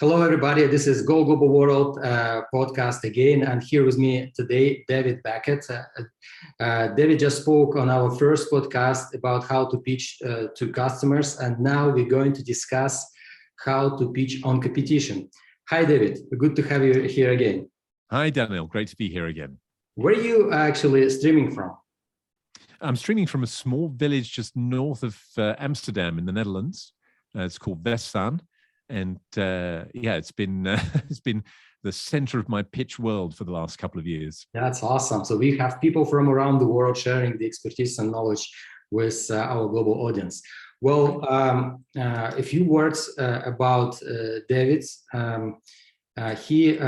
Hello, everybody. This is Go Global World podcast again. And here with me today, David Beckett. David just spoke on our first podcast about how to pitch to customers. And now we're going to discuss how to pitch on competition. Hi, David. Good to have you here again. Hi, Daniel. Great to be here again. Where are you actually streaming from? I'm streaming from a small village just north of Amsterdam in the Netherlands. It's called Westzaan. And it's been the center of my pitch world for the last couple of years. That's awesome. So we have people from around the world sharing the expertise and knowledge with our global audience. Well, a few words about David. He is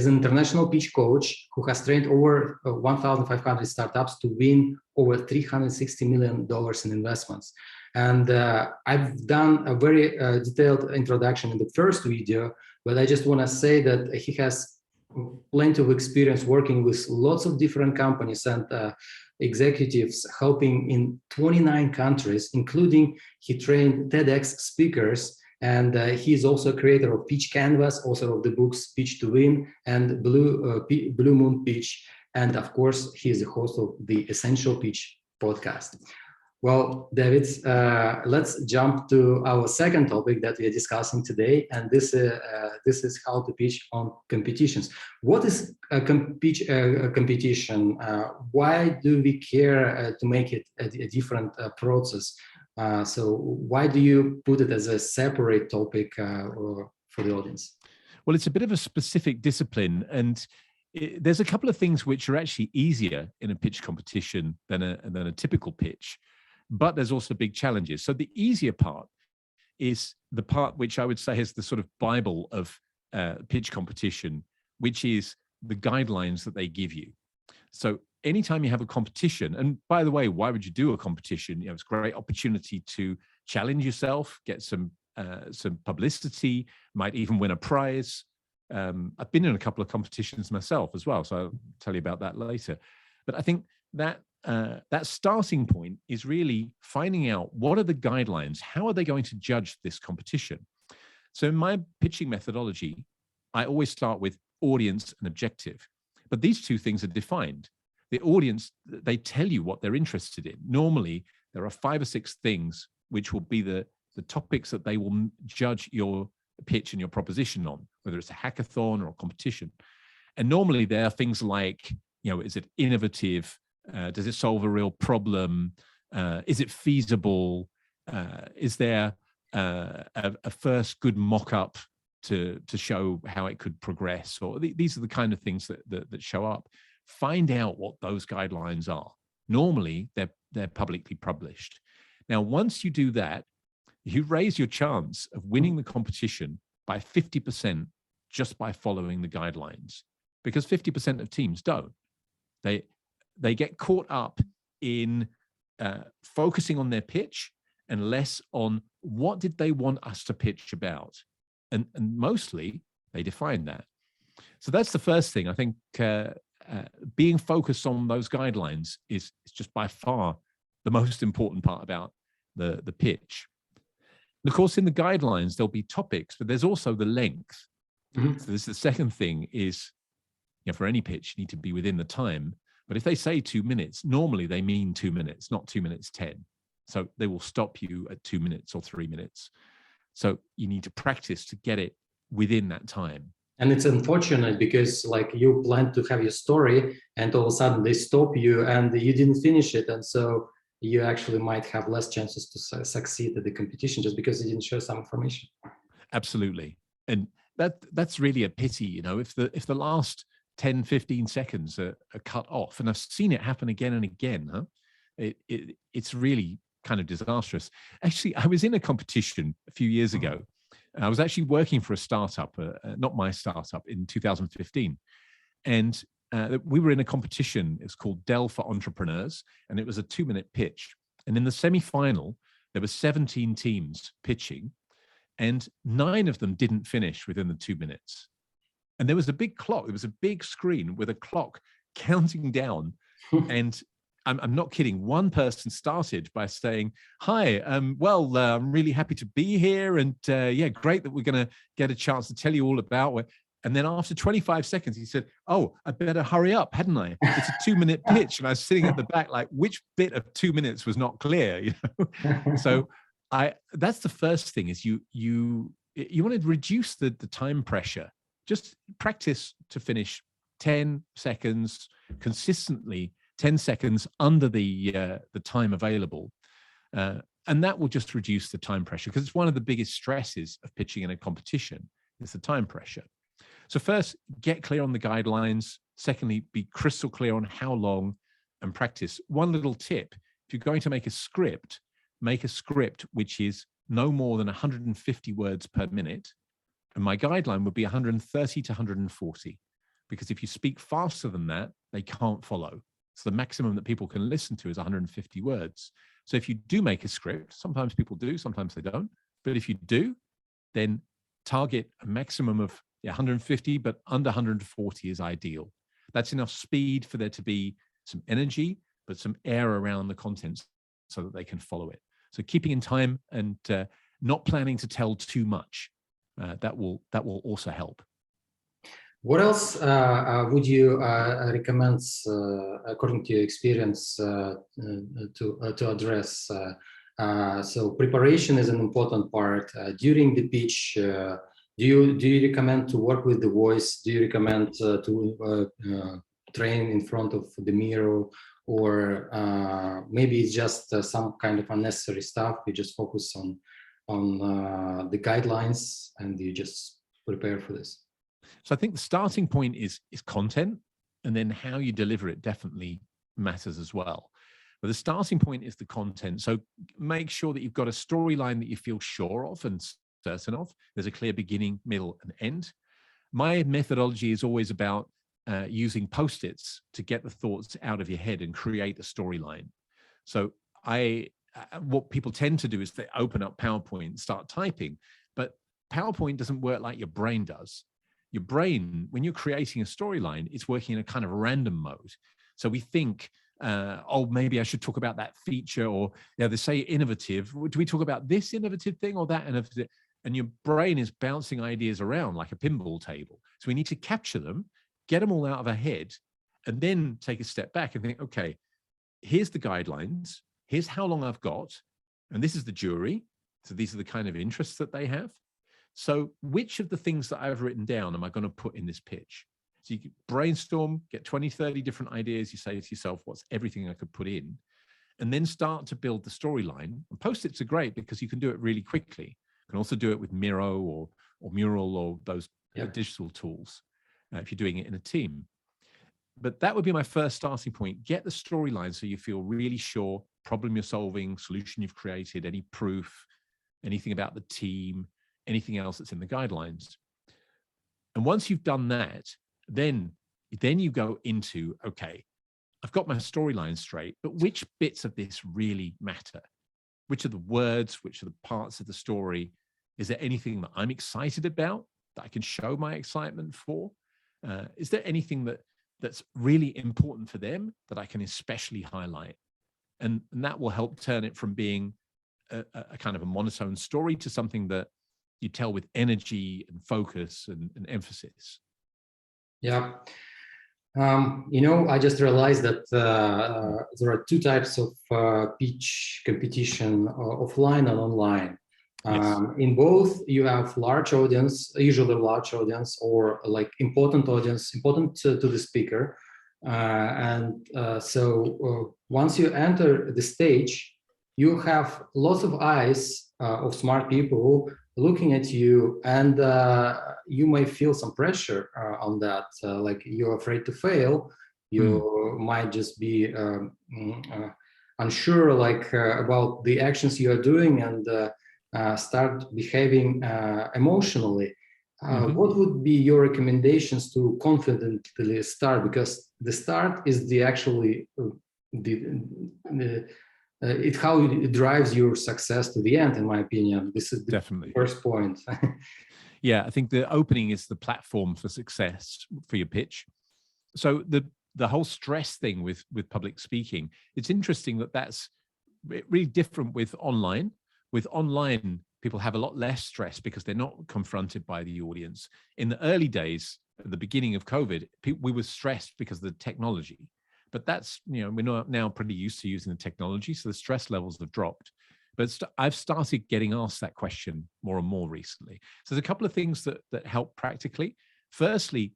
an international pitch coach who has trained over 1,500 startups to win over $360 million in investments. And I've done a very detailed introduction in the first video, but I just want to say that he has plenty of experience working with lots of different companies and executives, helping in 29 countries, including he trained TEDx speakers. And he is also a creator of Pitch Canvas, author of the books Pitch to Win and Blue Moon Pitch. And of course, he is the host of the Essential Pitch podcast. Well, David, let's jump to our second topic that we are discussing today, and this is how to pitch on competitions. What is a competition? Why do we care to make it a different process? So why do you put it as a separate topic for the audience? Well, it's a bit of a specific discipline, and there's a couple of things which are actually easier in a pitch competition than a typical pitch. But there's also big challenges. So the easier part is the part which I would say is the sort of Bible of pitch competition, which is the guidelines that they give you. So anytime you have a competition, and by the way, why would you do a competition? It's a great opportunity to challenge yourself, get some publicity, might even win a prize. I've been in a couple of competitions myself as well, so I'll tell you about that later. But I think that starting point is really finding out what are the guidelines, how are they going to judge this competition? So in my pitching methodology, I always start with audience and objective, but these two things are defined. The audience, they tell you what they're interested in. Normally, there are 5 or 6 things which will be the topics that they will judge your pitch and your proposition on, whether it's a hackathon or a competition. And normally there are things like, is it innovative? Does it solve a real problem? Is it feasible? Is there a first good mock-up to show how it could progress? Or these are the kind of things that show up. Find out what those guidelines are. Normally, they're publicly published. Now, once you do that, you raise your chance of winning the competition by 50% just by following the guidelines, because 50% of teams don't. They get caught up in focusing on their pitch and less on what did they want us to pitch about. And mostly they define that. So that's the first thing. I think being focused on those guidelines is just by far the most important part about the pitch. And of course, in the guidelines, there'll be topics, but there's also the length. Mm-hmm. So this is the second thing is, for any pitch, you need to be within the time. But if they say 2 minutes, normally they mean 2 minutes, not 2 minutes 10. So they will stop you at 2 minutes or 3 minutes. So you need to practice to get it within that time. And it's unfortunate because you plan to have your story and all of a sudden they stop you and you didn't finish it. And so you actually might have less chances to succeed at the competition just because you didn't share some information. Absolutely. And that's really a pity, if the last 10, 15 seconds are cut off. And I've seen it happen again and again. It's really kind of disastrous. Actually, I was in a competition a few years ago. I was actually working for a startup, not my startup, in 2015. And we were in a competition. It's called Dell for Entrepreneurs. And it was a 2-minute pitch. And in the semi-final, there were 17 teams pitching. And 9 of them didn't finish within the 2 minutes. And there was a big clock. There was a big screen with a clock counting down. And I'm not kidding. One person started by saying, "Hi, well, I'm really happy to be here, and yeah, great that we're going to get a chance to tell you all about it." And then after 25 seconds, he said, "Oh, I better hurry up, hadn't I? It's a 2-minute pitch." And I was sitting at the back, like, which bit of 2 minutes was not clear, you know? So that's the first thing, is you want to reduce the time pressure. Just practice to finish 10 seconds consistently, 10 seconds under the time available. And that will just reduce the time pressure, because it's one of the biggest stresses of pitching in a competition is the time pressure. So first, get clear on the guidelines. Secondly, be crystal clear on how long, and practice. One little tip: if you're going to make a script which is no more than 150 words per minute. And my guideline would be 130 to 140, because if you speak faster than that, they can't follow. So the maximum that people can listen to is 150 words. So if you do make a script, sometimes people do, sometimes they don't. But if you do, then target a maximum of 150, but under 140 is ideal. That's enough speed for there to be some energy, but some air around the content so that they can follow it. So keeping in time and not planning to tell too much, that will also help. What else would you recommend, according to your experience, to address? So preparation is an important part. During the pitch, do you recommend to work with the voice? Do you recommend to train in front of the mirror, or maybe it's just some kind of unnecessary stuff? You just focus on the guidelines and you just prepare for this. So I think the starting point is content, and then how you deliver it definitely matters as well. But the starting point is the content. So make sure that you've got a storyline that you feel sure of and certain of. There's a clear beginning, middle, and end. My methodology is always about using Post-its to get the thoughts out of your head and create a storyline. So what people tend to do is they open up PowerPoint and start typing, but PowerPoint doesn't work like your brain does. Your brain, when you're creating a storyline, it's working in a kind of random mode. So we think, oh, maybe I should talk about that feature, or they say innovative. Do we talk about this innovative thing or that innovative? And your brain is bouncing ideas around like a pinball table. So we need to capture them, get them all out of our head, and then take a step back and think, okay, here's the guidelines, here's how long I've got, and this is the jury. So these are the kind of interests that they have. So which of the things that I've written down am I going to put in this pitch? So you brainstorm, get 20, 30 different ideas. You say to yourself, what's everything I could put in? And then start to build the storyline. And Post-its are great because you can do it really quickly. You can also do it with Miro or Mural or those digital tools if you're doing it in a team. But that would be my first starting point. Get the storyline so you feel really sure, problem you're solving, solution you've created, any proof, anything about the team, anything else that's in the guidelines. And once you've done that, then you go into, okay, I've got my storyline straight, but which bits of this really matter? Which are the words, which are the parts of the story? Is there anything that I'm excited about that I can show my excitement for? Is there anything that's really important for them that I can especially highlight? And that will help turn it from being a kind of a monotone story to something that you tell with energy and focus and emphasis. Yeah. I just realized that there are two types of pitch competition, offline and online. Yes. In both, you have large audience, usually large audience, or like important audience, important to the speaker. So once you enter the stage, you have lots of eyes of smart people looking at you, and you may feel some pressure on that, like you're afraid to fail. You might just be unsure about the actions you are doing, and start behaving emotionally. What would be your recommendations to confidently start? Because the start is it's how it drives your success to the end, in my opinion. This is the Definitely first point. Yeah, I think the opening is the platform for success for your pitch. So the whole stress thing with public speaking, it's interesting that that's really different with online. With online, people have a lot less stress because they're not confronted by the audience. In the early days, at the beginning of COVID, we were stressed because of the technology. But that's, we're now pretty used to using the technology, so the stress levels have dropped. But I've started getting asked that question more and more recently. So there's a couple of things that help practically. Firstly,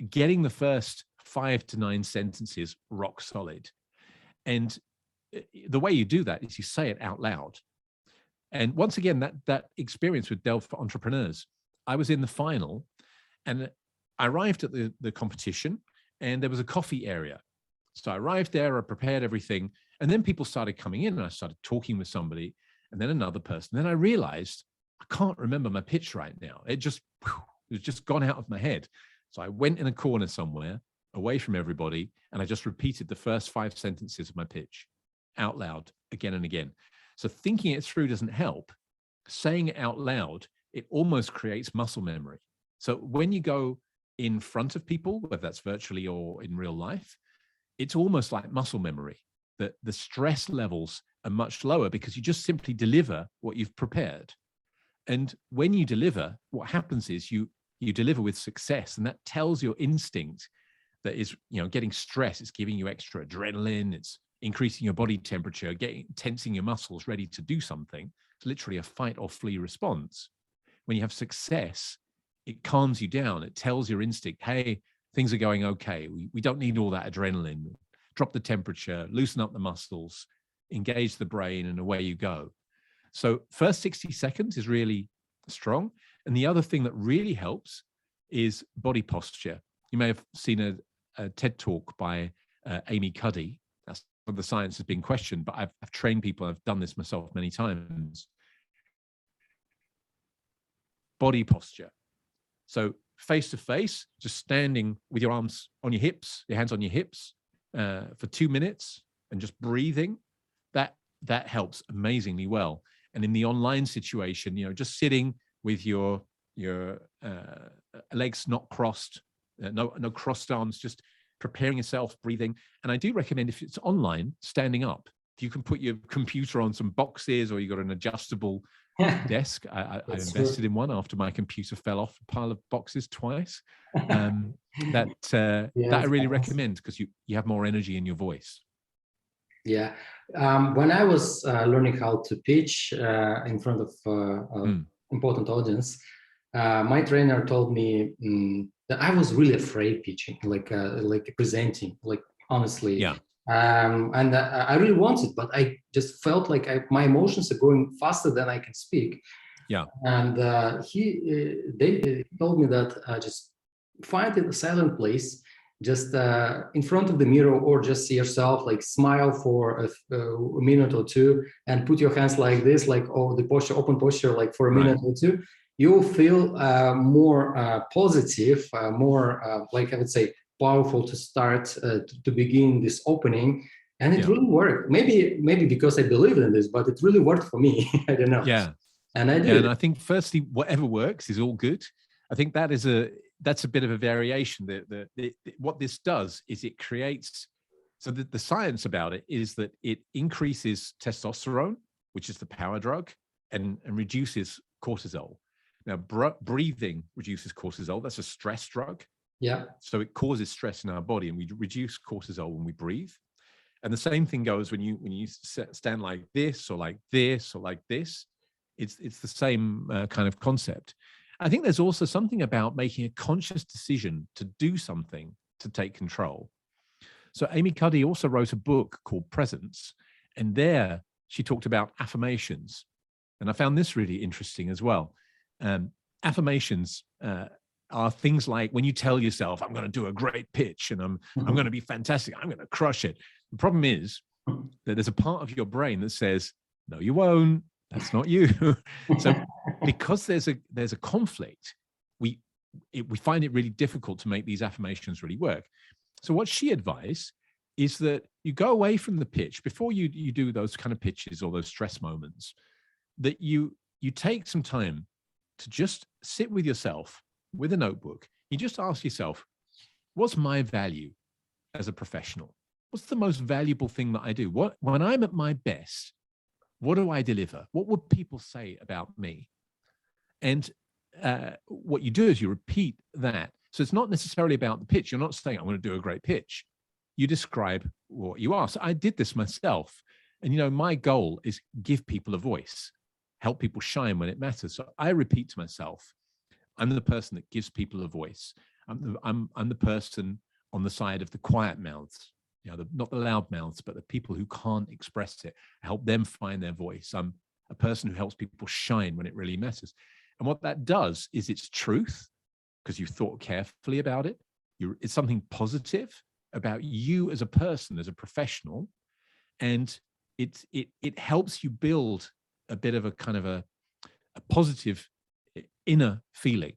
getting the first 5 to 9 sentences rock solid. And the way you do that is you say it out loud. And once again, that experience with Dell for Entrepreneurs, I was in the final and I arrived at the competition and there was a coffee area. So I arrived there, I prepared everything, and then people started coming in and I started talking with somebody and then another person. Then I realized I can't remember my pitch right now. It was just gone out of my head. So I went in a corner somewhere away from everybody and I just repeated the first 5 sentences of my pitch out loud again and again. So thinking it through doesn't help. Saying it out loud, it almost creates muscle memory. So when you go in front of people, whether that's virtually or in real life, it's almost like muscle memory, that the stress levels are much lower because you just simply deliver what you've prepared. And when you deliver, what happens is you deliver with success, and that tells your instinct that is, getting stress. It's giving you extra adrenaline. It's increasing your body temperature, tensing your muscles, ready to do something. It's literally a fight or flee response. When you have success, it calms you down. It tells your instinct, hey, things are going okay. We don't need all that adrenaline. Drop the temperature, loosen up the muscles, engage the brain, and away you go. So first 60 seconds is really strong. And the other thing that really helps is body posture. You may have seen a TED talk by Amy Cuddy. That's where the science has been questioned, but I've trained people. I've done this myself many times. Body posture. So face to face, just standing with your arms on your hips, your hands on your hips for 2 minutes and just breathing, that helps amazingly well. And in the online situation, just sitting with your legs not crossed, no crossed arms, just preparing yourself, breathing. And I do recommend, if it's online, standing up. If you can put your computer on some boxes or you got an adjustable desk. I invested in one after my computer fell off a pile of boxes twice. That I really recommend because you have more energy in your voice. Yeah. When I was learning how to pitch in front of important audience, my trainer told me that I was really afraid pitching, like presenting, like honestly. Yeah. And I really wanted, but I just felt like my emotions are going faster than I can speak. Yeah. And they told me that just find a silent place, just in front of the mirror, or just see yourself, like smile for a minute or two, and put your hands like this, like the posture, open posture, like for a minute or two. You'll feel more positive, more like I would say, powerful to start to begin this opening. And it really worked. Maybe because I believed in this, but it really worked for me. I don't know. Yeah. And I did. Yeah, and I think firstly, whatever works is all good. I think that's a bit of a variation. What this does is it creates, so the science about it is that it increases testosterone, which is the power drug, and reduces cortisol. Now, breathing reduces cortisol. That's a stress drug. Yeah. So it causes stress in our body, and we reduce cortisol when we breathe. And the same thing goes when you stand like this or like this or like this. It's the same kind of concept. I think there's also something about making a conscious decision to do something to take control. So Amy Cuddy also wrote a book called Presence, and there she talked about affirmations. And I found this really interesting as well. Affirmations are things like when you tell yourself, I'm going to do a great pitch and I'm going to be fantastic, I'm going to crush it. The problem is that there's a part of your brain that says, no, you won't. That's not you. So because there's a conflict, we find it really difficult to make these affirmations really work. So what she advised is that you go away from the pitch before you do those kind of pitches or those stress moments, that you take some time to just sit with yourself with a notebook. You just ask yourself, what's my value as a professional? What's the most valuable thing that I do? When I'm at my best, what do I deliver? What would people say about me? And what you do is you repeat that. So it's not necessarily about the pitch. You're not saying, I'm going to do a great pitch. You describe what you are. So I did this myself. And, you know, my goal is give people a voice, help people shine when it matters. So I repeat to myself, I'm the person that gives people a voice. I'm the person on the side of the quiet mouths, you know, not the loud mouths, but the people who can't express it. I help them find their voice. I'm a person who helps people shine when it really matters. And what that does is it's truth, because you thought carefully about it. It's something positive about you as a person, as a professional, and it helps you build a bit of a kind of a positive inner feeling.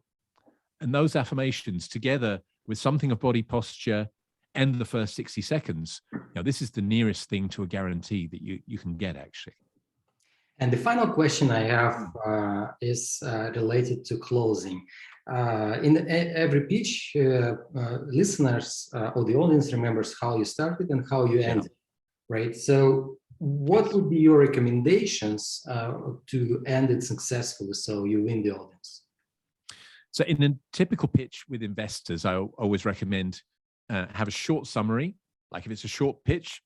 And those affirmations, together with something of body posture and the first 60 seconds, you know, this is the nearest thing to a guarantee that you can get, actually. And the final question I have is related to closing. In every pitch, listeners or the audience remembers how you started and how you ended, right? So what would be your recommendations to end it successfully so you win the audience? So in a typical pitch with investors, I always recommend have a short summary. Like if it's a short pitch,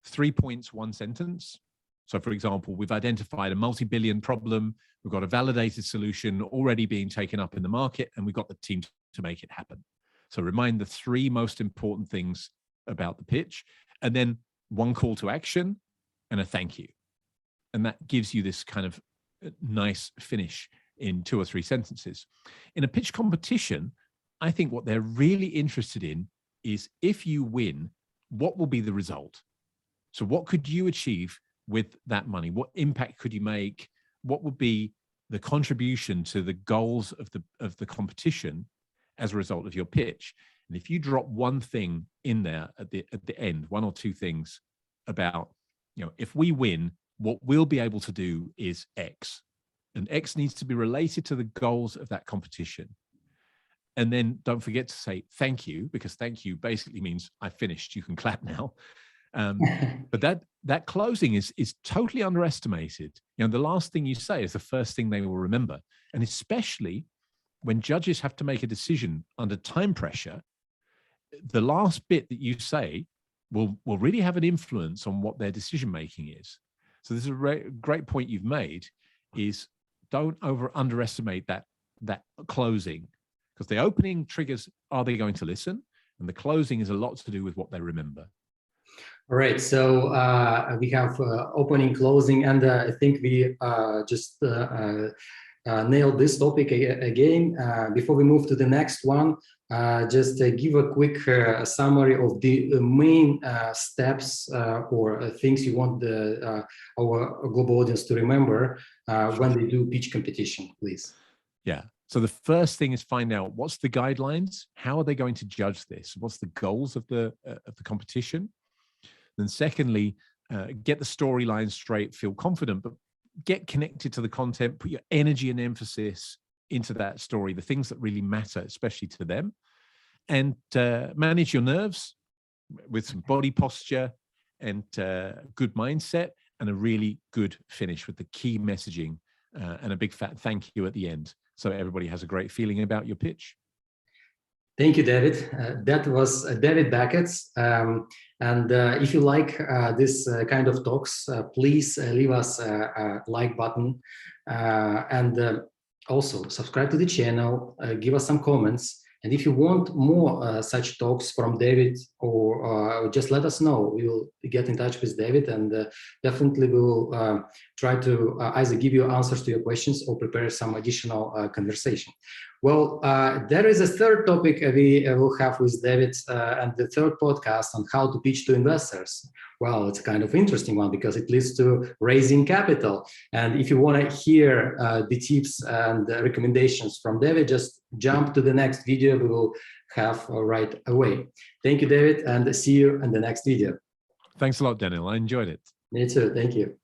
3 points, 1 sentence. So for example, we've identified a multi-billion problem. We've got a validated solution already being taken up in the market, and we've got the team to make it happen. So remind the 3 most important things about the pitch, and then 1 call to action and a thank you. And that gives you this kind of nice finish in 2 or 3 sentences. In a pitch competition, I think what they're really interested in is, if you win, what will be the result? So what could you achieve with that money? What impact could you make? What would be the contribution to the goals of the competition as a result of your pitch? And if you drop 1 thing in there at the end, 1 or 2 things about, you know, if we win, what we'll be able to do is X, and X needs to be related to the goals of that competition. And then don't forget to say thank you, because thank you basically means I finished. You can clap now. But that closing is totally underestimated. You know, the last thing you say is the first thing they will remember. And especially when judges have to make a decision under time pressure, the last bit that you say will really have an influence on what their decision making is. So this is a great point you've made, is don't underestimate that closing, because the opening triggers, are they going to listen? And the closing is a lot to do with what they remember. All right, so we have opening, closing, and I think we just nailed this topic again. Before we move to the next one, just give a quick summary of the main steps or things you want our global audience to remember when they do pitch competition, please. Yeah. So the first thing is find out what's the guidelines. How are they going to judge this? What's the goals of the competition? Then secondly, get the storyline straight, feel confident, but get connected to the content, put your energy and emphasis into that story, the things that really matter, especially to them, and manage your nerves with some body posture and good mindset, and a really good finish with the key messaging and a big fat thank you at the end, so everybody has a great feeling about your pitch. Thank you, David. That was David Beckett. And if you like this kind of talks, please leave us a like button, and also subscribe to the channel, give us some comments. And if you want more such talks from David, or just let us know. We will get in touch with David, and definitely we will try to either give you answers to your questions or prepare some additional conversation. Well, there is a third topic we will have with David, and the third podcast on how to pitch to investors. Well, it's a kind of interesting one because it leads to raising capital. And if you want to hear the tips and recommendations from David, just jump to the next video we will have right away. Thank you, David, and see you in the next video. Thanks a lot, Daniel. I enjoyed it. Me too. Thank you.